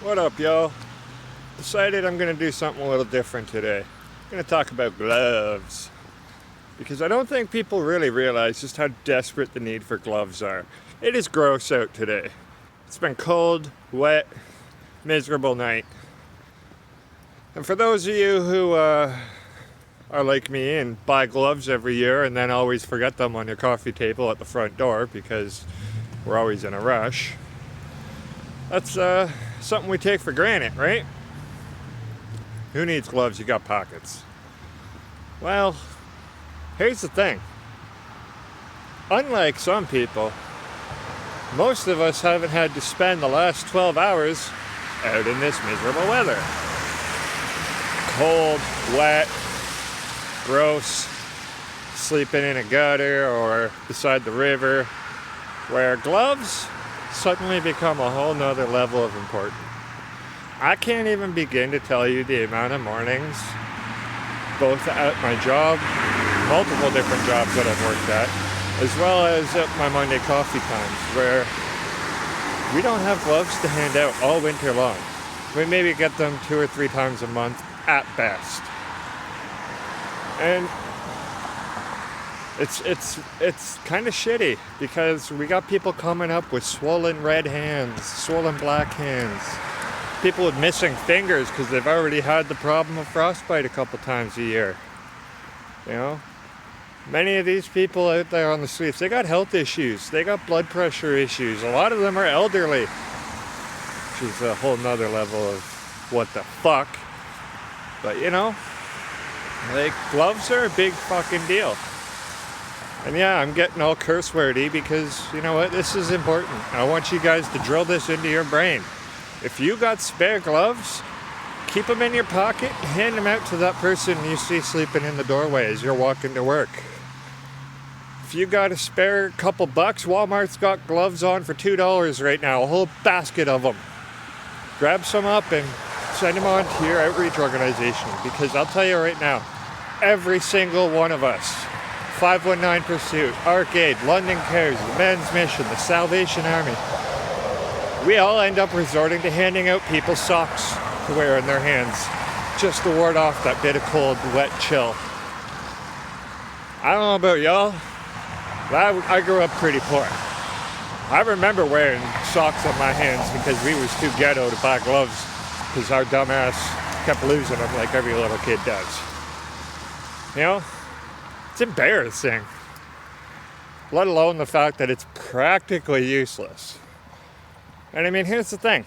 What up, y'all? Decided I'm gonna do something a little different today. I'm gonna talk about gloves. Because I don't think people really realize just how desperate the need for gloves are. It is gross out today. It's been cold, wet, miserable night. And for those of you who are like me and buy gloves every year and then always forget them on your coffee table at the front door because we're always in a rush, that's something we take for granted, right? Who needs gloves? You got pockets. Well, here's the thing. Unlike some people, most of us haven't had to spend the last 12 hours out in this miserable weather. Cold, wet, gross, sleeping in a gutter or beside the river, where gloves suddenly become a whole nother level of importance. I can't even begin to tell you the amount of mornings, both at my job, multiple different jobs that I've worked at, as well as at my Monday coffee times, where we don't have gloves to hand out all winter long. We maybe get them 2 or 3 times a month at best. And it's kind of shitty because we got people coming up with swollen red hands, swollen black hands, people with missing fingers because they've already had the problem of frostbite a couple times a year. You know, many of these people out there on the streets, they got health issues, they got blood pressure issues. A lot of them are elderly, which is a whole nother level of what the fuck. But you know, like, gloves are a big fucking deal. And yeah, I'm getting all curse wordy because, you know what, this is important. I want you guys to drill this into your brain. If you got spare gloves, keep them in your pocket, hand them out to that person you see sleeping in the doorway as you're walking to work. If you got a spare couple bucks, Walmart's got gloves on for $2 right now, a whole basket of them. Grab some up and send them on to your outreach organization, because I'll tell you right now, every single one of us, 519 Pursuit, Arcade, London Cares, the Men's Mission, the Salvation Army, we all end up resorting to handing out people socks to wear in their hands just to ward off that bit of cold, wet chill. I don't know about y'all, but I grew up pretty poor. I remember wearing socks on my hands because we was too ghetto to buy gloves because our dumbass kept losing them like every little kid does. You know? It's embarrassing. Let alone the fact that it's practically useless. And I mean, here's the thing.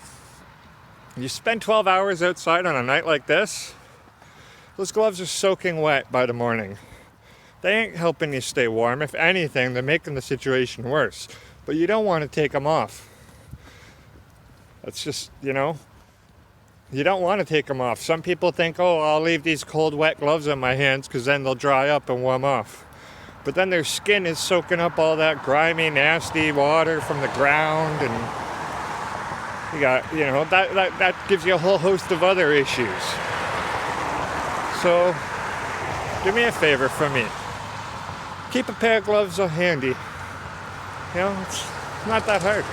You spend 12 hours outside on a night like this, those gloves are soaking wet by the morning. They ain't helping you stay warm. If anything, they're making the situation worse. But you don't want to take them off. That's just, you know, you don't want to take them off. Some people think, oh, I'll leave these cold, wet gloves on my hands because then they'll dry up and warm off. But then their skin is soaking up all that grimy, nasty water from the ground, and you got, you know, that gives you a whole host of other issues. So, do me a favor from me. Keep a pair of gloves handy. You know, it's not that hard.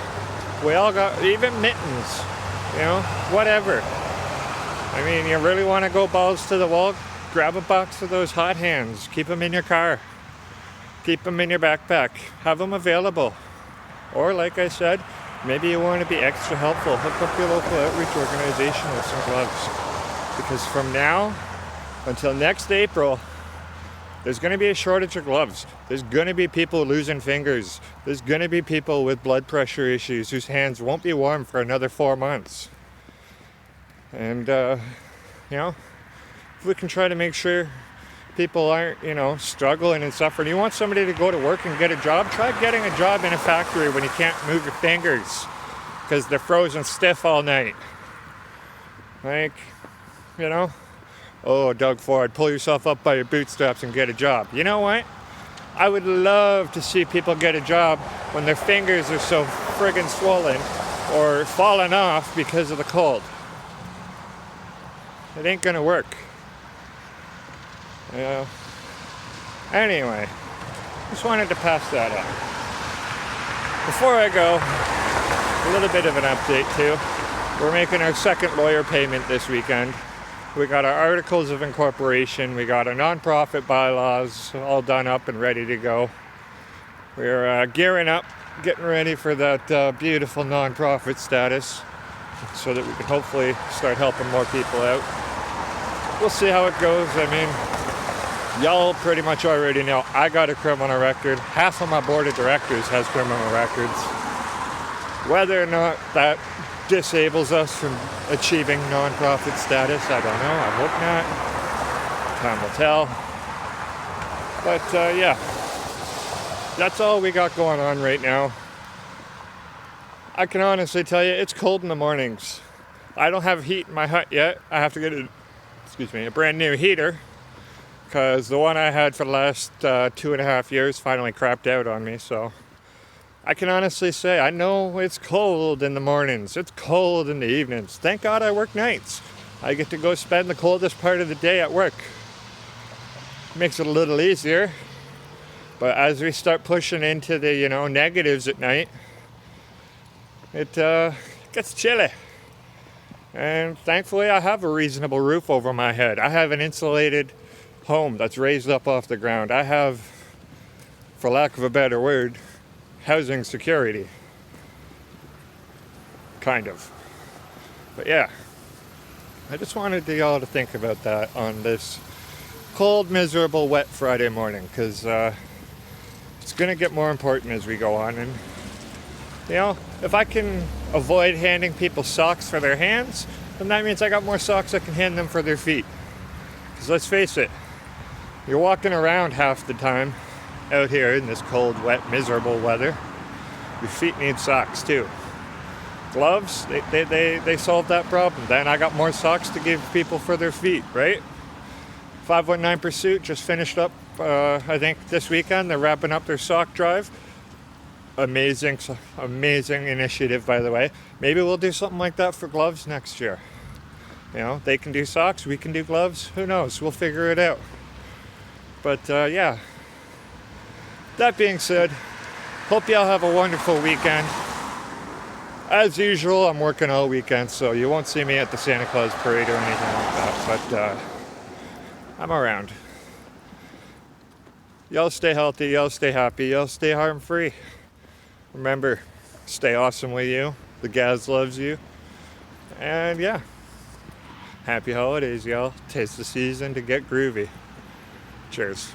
We all got, even mittens, you know, whatever. I mean, you really want to go balls to the wall? Grab a box of those hot hands. Keep them in your car. Keep them in your backpack. Have them available. Or, like I said, maybe you want to be extra helpful. Hook up your local outreach organization with some gloves. Because from now until next April, there's going to be a shortage of gloves. There's going to be people losing fingers. There's going to be people with blood pressure issues whose hands won't be warm for another 4 months. And, you know, if we can try to make sure people aren't, you know, struggling and suffering. You want somebody to go to work and get a job? Try getting a job in a factory when you can't move your fingers because they're frozen stiff all night. Like, you know, oh, Doug Ford, pull yourself up by your bootstraps and get a job. You know what? I would love to see people get a job when their fingers are so friggin' swollen or falling off because of the cold. It ain't gonna work. Anyway, just wanted to pass that up. Before I go, a little bit of an update too. We're making our second lawyer payment this weekend. We got our articles of incorporation, we got our nonprofit bylaws all done up and ready to go. We're gearing up, getting ready for that beautiful nonprofit status so that we can hopefully start helping more people out. We'll see how it goes. I mean, y'all pretty much already know I got a criminal record. Half of my board of directors has criminal records. Whether or not that disables us from achieving nonprofit status, I don't know. I hope not. Time will tell. But yeah, that's all we got going on right now. I can honestly tell you, it's cold in the mornings. I don't have heat in my hut yet. I have to get a brand new heater because the one I had for the last 2.5 years finally crapped out on me. So I can honestly say I know it's cold in the mornings. It's cold in the evenings. Thank God I work nights. I get to go spend the coldest part of the day at work. Makes it a little easier. But as we start pushing into the, negatives at night, it gets chilly. And thankfully I have a reasonable roof over my head. I have an insulated home that's raised up off the ground. I have, for lack of a better word, housing security. Kind of. But yeah, I just wanted y'all to think about that on this cold, miserable, wet Friday morning, because it's going to get more important as we go on. And if I can avoid handing people socks for their hands, then that means I got more socks I can hand them for their feet. Because let's face it, you're walking around half the time out here in this cold, wet, miserable weather. Your feet need socks too. Gloves, they solved that problem. Then I got more socks to give people for their feet, right? 519 Pursuit just finished up, I think this weekend. They're wrapping up their sock drive. Amazing initiative, by the way. Maybe we'll do something like that for gloves next year. They can do socks, we can do gloves. Who knows? We'll figure it out. But yeah. That being said, hope y'all have a wonderful weekend. As usual, I'm working all weekend, so you won't see me at the Santa Claus parade or anything like that. But I'm around. Y'all stay healthy, y'all stay happy, y'all stay harm-free. Remember, stay awesome with you. The Gaz loves you. And yeah, happy holidays, y'all. 'Tis the season to get groovy. Cheers.